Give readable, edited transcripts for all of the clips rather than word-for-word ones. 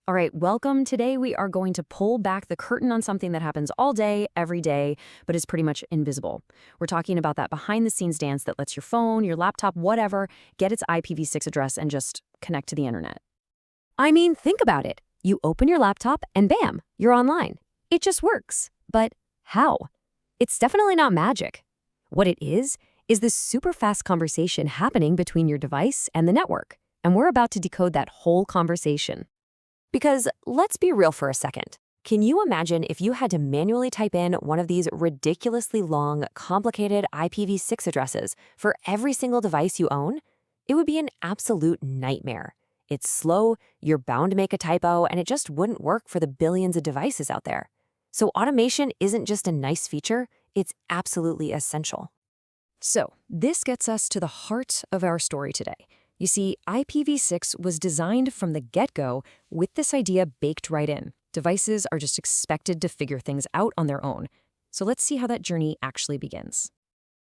All right, welcome. Today we are going to pull back the curtain on something that happens all day, every day, but is pretty much invisible. We're talking about that behind-the-scenes dance that lets your phone, your laptop, whatever, get its IPv6 address and just connect to the internet. I mean, think about it. You open your laptop and bam, you're online. It just works. But how? It's definitely not magic. What it is this super fast conversation happening between your device and the network. And we're about to decode that whole conversation. Because let's be real for a second. Can you imagine if you had to manually type in one of these ridiculously long, complicated IPv6 addresses for every single device you own? It would be an absolute nightmare. It's slow, you're bound to make a typo, and it just wouldn't work for the billions of devices out there. So automation isn't just a nice feature, it's absolutely essential. So this gets us to the heart of our story today. You see, IPv6 was designed from the get-go with this idea baked right in. Devices are just expected to figure things out on their own. So let's see how that journey actually begins.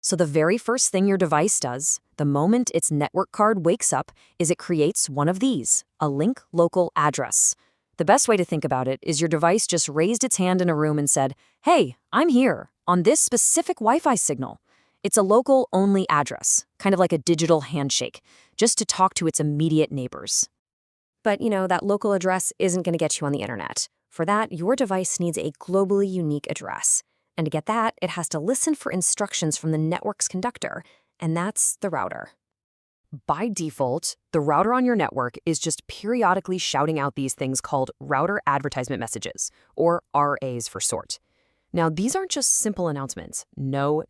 So the very first thing your device does, the moment its network card wakes up, is it creates one of these, a link local address. The best way to think about it is your device just raised its hand in a room and said, "Hey, I'm here, on this specific Wi-Fi signal." It's a local-only address, kind of like a digital handshake, just to talk to its immediate neighbors. But, that local address isn't going to get you on the internet. For that, your device needs a globally unique address. And to get that, it has to listen for instructions from the network's conductor, and that's the router. By default, the router on your network is just periodically shouting out these things called router advertisement messages, or RAs for short. Now, these aren't just simple announcements. No.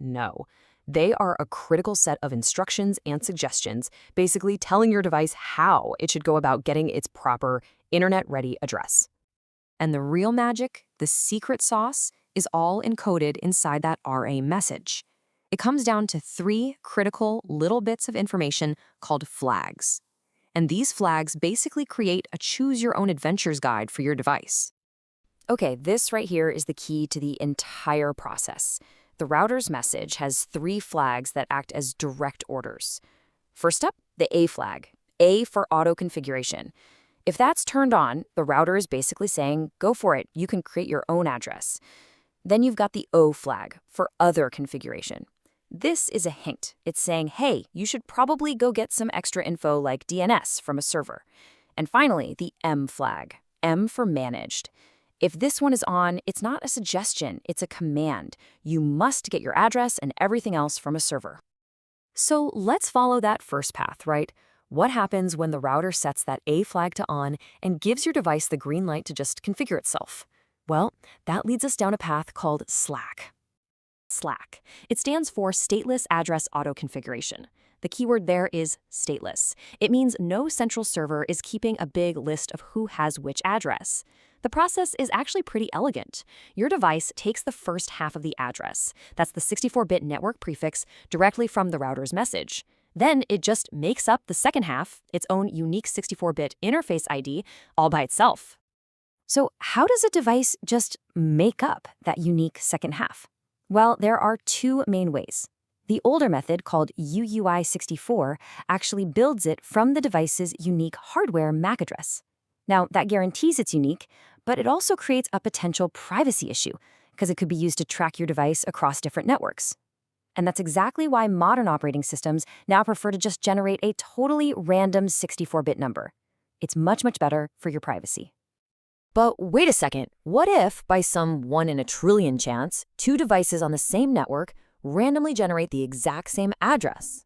They are a critical set of instructions and suggestions, basically telling your device how it should go about getting its proper internet-ready address. And the real magic, the secret sauce, is all encoded inside that RA message. It comes down to 3 critical little bits of information called flags. And these flags basically create a choose-your-own-adventures guide for your device. Okay, this right here is the key to the entire process. The router's message has 3 flags that act as direct orders. First up, the A flag, A for auto configuration. If that's turned on, the router is basically saying, go for it, you can create your own address. Then you've got the O flag for other configuration. This is a hint. It's saying, hey, you should probably go get some extra info like DNS from a server. And finally, the M flag, M for managed. If this one is on, it's not a suggestion, it's a command. You must get your address and everything else from a server. So let's follow that first path, right? What happens when the router sets that A flag to on and gives your device the green light to just configure itself? Well, that leads us down a path called SLAC. SLAC. It stands for Stateless Address Auto Configuration. The keyword there is stateless. It means no central server is keeping a big list of who has which address. The process is actually pretty elegant. Your device takes the first half of the address, that's the 64-bit network prefix, directly from the router's message. Then it just makes up the second half, its own unique 64-bit interface ID, all by itself. So how does a device just make up that unique second half? Well, there are 2 main ways. The older method, called UUI64, actually builds it from the device's unique hardware MAC address. Now, that guarantees it's unique, but it also creates a potential privacy issue, because it could be used to track your device across different networks. And that's exactly why modern operating systems now prefer to just generate a totally random 64-bit number. It's much better for your privacy. But wait a second, what if, by some 1 in a trillion chance, 2 devices on the same network randomly generate the exact same address?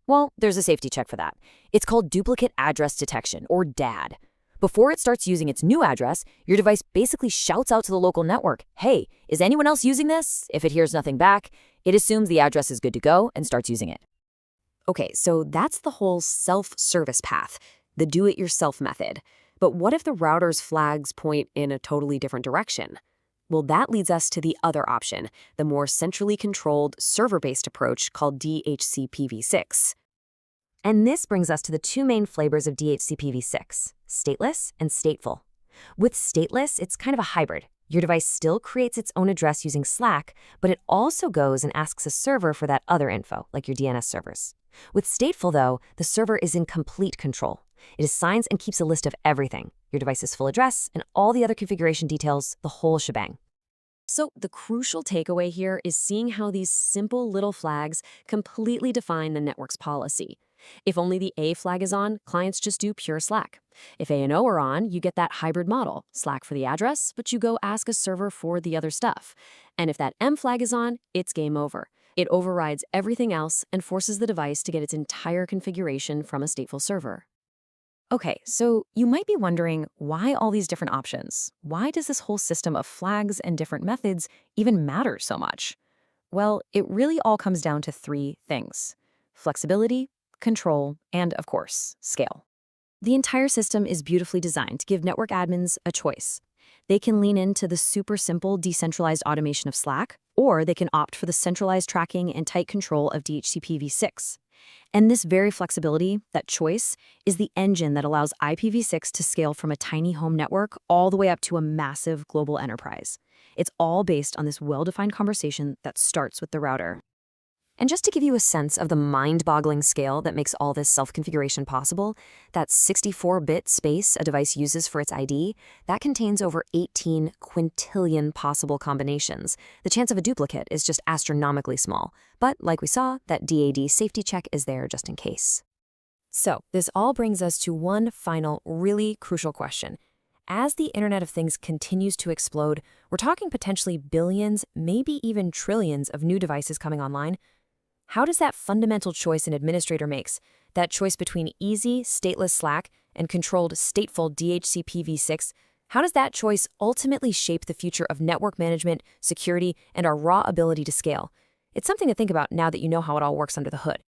Well, there's a safety check for that. It's called duplicate address detection, or DAD. Before it starts using its new address, your device basically shouts out to the local network, hey, is anyone else using this? If it hears nothing back, it assumes the address is good to go and starts using it. Okay, so that's the whole self-service path, the do-it-yourself method. But what if the router's flags point in a totally different direction? Well, that leads us to the other option, the more centrally controlled, server-based approach called DHCPv6. And this brings us to the 2 main flavors of DHCPv6, stateless and stateful. With stateless, it's kind of a hybrid. Your device still creates its own address using SLAC, but it also goes and asks a server for that other info, like your DNS servers. With stateful, though, the server is in complete control. It assigns and keeps a list of everything, your device's full address, and all the other configuration details, the whole shebang. So the crucial takeaway here is seeing how these simple little flags completely define the network's policy. If only the A flag is on, clients just do pure Slack. If A and O are on, you get that hybrid model, Slack for the address, but you go ask a server for the other stuff. And if that M flag is on, it's game over. It overrides everything else and forces the device to get its entire configuration from a stateful server. Okay, so you might be wondering, why all these different options? Why does this whole system of flags and different methods even matter so much? Well, it really all comes down to three things: flexibility, control, and, of course, scale. The entire system is beautifully designed to give network admins a choice. They can lean into the super simple decentralized automation of Slack, or they can opt for the centralized tracking and tight control of DHCP v6. And this very flexibility, that choice, is the engine that allows IPv6 to scale from a tiny home network all the way up to a massive global enterprise. It's all based on this well-defined conversation that starts with the router. And just to give you a sense of the mind-boggling scale that makes all this self-configuration possible, that 64-bit space a device uses for its ID, that contains over 18 quintillion possible combinations. The chance of a duplicate is just astronomically small. But like we saw, that DAD safety check is there just in case. So this all brings us to one final, really crucial question. As the Internet of Things continues to explode, we're talking potentially billions, maybe even trillions of new devices coming online. How does that fundamental choice an administrator makes, that choice between easy, stateless Slack and controlled, stateful DHCP v6, how does that choice ultimately shape the future of network management, security, and our raw ability to scale? It's something to think about now that you know how it all works under the hood.